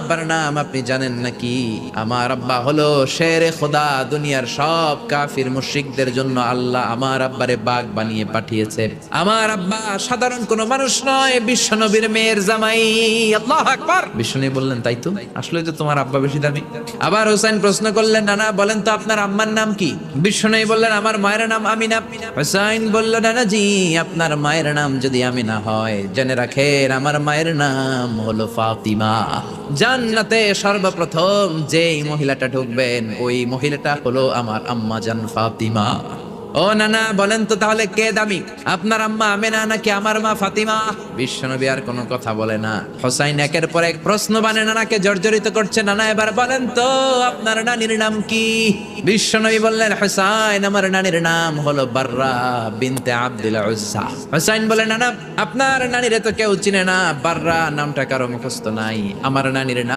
আব্বার নাম আপনি জানেন নাকি? আমার আব্বা হলো শেরে খোদা। দুনিয়ার সব কাফির মুশরিকদের জন্য আল্লাহ আমার আব্বারে বাঘ বানিয়ে পাঠিয়েছে। আমার আব্বা সাধারণ কোনো মানুষ নয়, বিশ্বনবীর মেয়ের জামাই। আল্লাহু আকবার। বিশ্বনবী বললেন, তাই তো, আসলে তো তোমার আব্বা বেশি দামি। আবার হোসেন প্রশ্ন করলেন, নানা বলেন তো আপনার আম্মার নাম কি? বিশ্বনবী বললেন, আমার মায়ের নাম আমিনা। হোসেন বলল, নানা জি, আপনার মায়ের নাম যদি আমিনা হয়, জেনে রাখেন আমার মায়ের নাম হলো ফাতিমা। জান্নাতে সর্বপ্রথম যেই মহিলাটা ঢুকবেন, ওই মহিলাটা হলো আমার আম্মা জান ফাতিমা। ও নানা বলেন তো তাহলে কে দামি, আপনার আম্মা আমেনা নাকি আমার মা ফাতিমা? বিশ্বনবী আর কোনো কথা বলে না। হোসাইন একের পর এক প্রশ্ন বানে নানাকে জর্জরিত করছে। নানা এবার বলেন তো আপনার নানির নাম কি? বিশ্বনবী বললেন, হোসাইন আমার নানির নাম হলো বাররা বিনতে আব্দুল উজ্জা। হোসাইন বলে, নানা আপনার নানিরে তো কেউ চিনে না, বাররা নামটা কারো মুখস্থ নাই, আমার নানির নাম